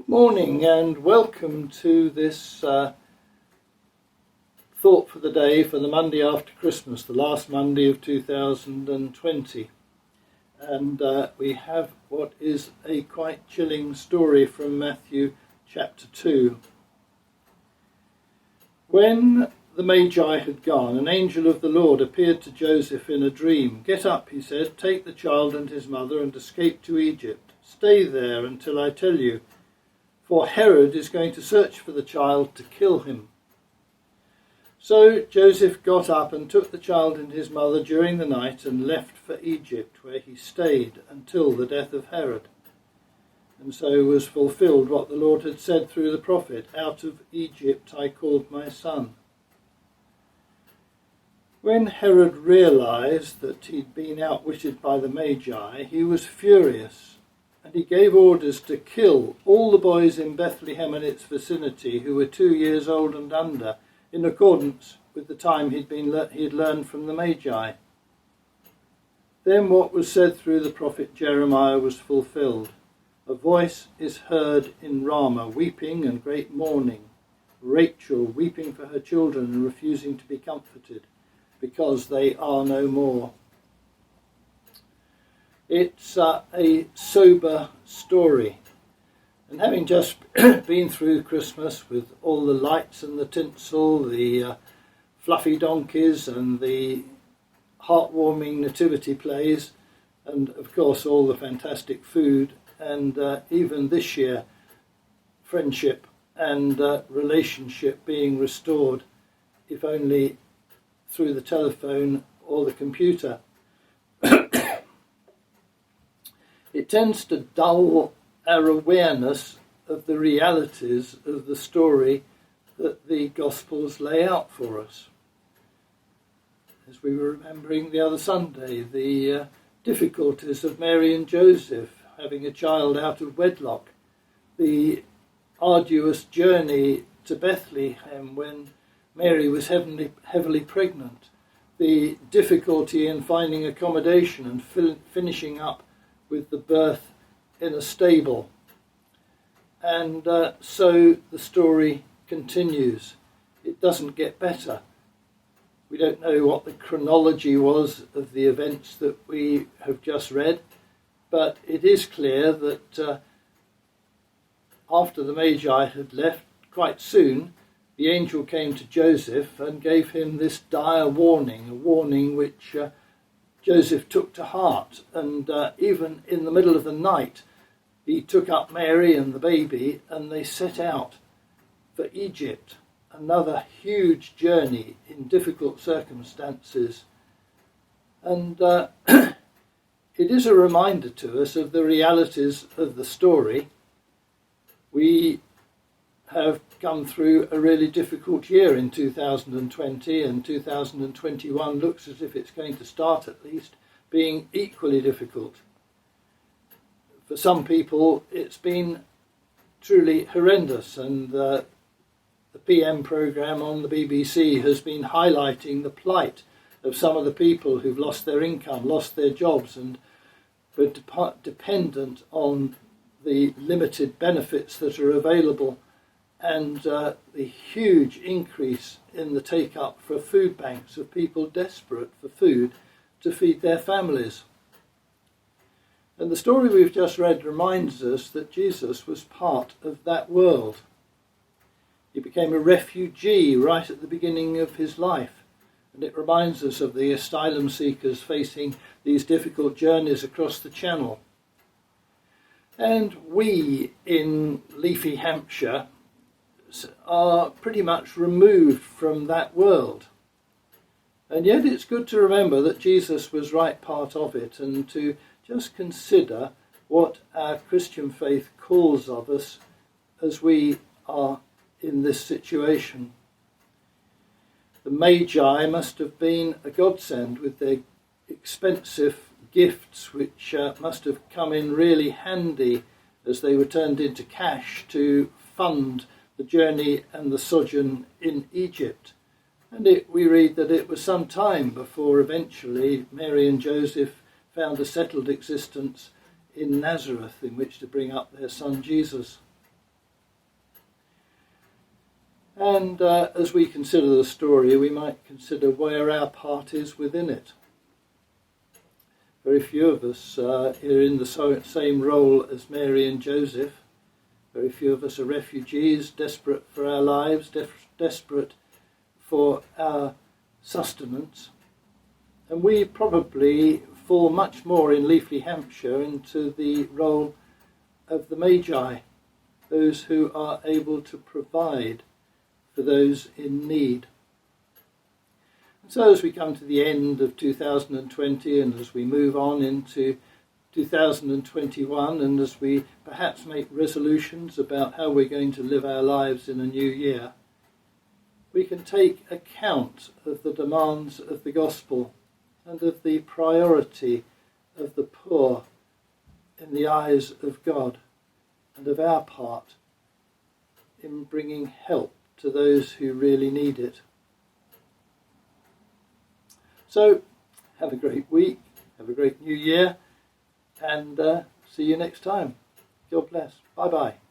Good morning and welcome to this thought for the day for the Monday after Christmas, the last Monday of 2020. And we have what is a quite chilling story from Matthew chapter 2. When the Magi had gone, an angel of the Lord appeared to Joseph in a dream. "Get up," he said, "take the child and his mother and escape to Egypt. Stay there until I tell you, for Herod is going to search for the child to kill him." So Joseph got up and took the child and his mother during the night and left for Egypt, where he stayed until the death of Herod. And so was fulfilled what the Lord had said through the prophet, "Out of Egypt I called my son." When Herod realized that he'd been outwitted by the Magi, he was furious, and he gave orders to kill all the boys in Bethlehem and its vicinity who were 2 years old and under, in accordance with the time he'd learned from the Magi. Then what was said through the prophet Jeremiah was fulfilled. "A voice is heard in Ramah, weeping and great mourning, Rachel weeping for her children and refusing to be comforted, because they are no more." It's a sober story. And having just been through Christmas with all the lights and the tinsel, the fluffy donkeys and the heartwarming nativity plays, and of course all the fantastic food, and even this year friendship and relationship being restored, if only through the telephone or the computer. It tends to dull our awareness of the realities of the story that the Gospels lay out for us. As we were remembering the other Sunday, the difficulties of Mary and Joseph having a child out of wedlock, the arduous journey to Bethlehem when Mary was heavily pregnant, the difficulty in finding accommodation and finishing up with the birth in a stable. And so the story continues. It doesn't get better. We don't know what the chronology was of the events that we have just read, but it is clear that after the Magi had left, quite soon, the angel came to Joseph and gave him this dire warning, a warning which Joseph took to heart, and even in the middle of the night he took up Mary and the baby and they set out for Egypt, another huge journey in difficult circumstances. And it is a reminder to us of the realities of the story. We have come through a really difficult year in 2020, and 2021 looks as if it's going to start, at least, being equally difficult. For some people it's been truly horrendous, and the PM programme on the BBC has been highlighting the plight of some of the people who've lost their income, lost their jobs, and were dependent on the limited benefits that are available, and the huge increase in the take-up for food banks of people desperate for food to feed their families. And the story we've just read reminds us that Jesus was part of that world. He became a refugee right at the beginning of his life, and it reminds us of the asylum seekers facing these difficult journeys across the Channel. And we in leafy Hampshire are pretty much removed from that world. And yet it's good to remember that Jesus was right part of it, and to just consider what our Christian faith calls of us as we are in this situation. The Magi must have been a godsend with their expensive gifts, which must have come in really handy as they were turned into cash to fund the journey and the sojourn in Egypt. And we read that it was some time before eventually Mary and Joseph found a settled existence in Nazareth in which to bring up their son Jesus. And as we consider the story, we might consider where our part is within it. Very few of us are in the same role as Mary and Joseph. Very few of us are refugees, desperate for our lives, desperate for our sustenance. And we probably fall much more in Leafley, Hampshire, into the role of the Magi, those who are able to provide for those in need. And so as we come to the end of 2020 and as we move on into 2021 and as we perhaps make resolutions about how we're going to live our lives in a new year, we can take account of the demands of the gospel and of the priority of the poor in the eyes of God and of our part in bringing help to those who really need it. So, have a great week, have a great new year, and see you next time. God bless. Bye-bye.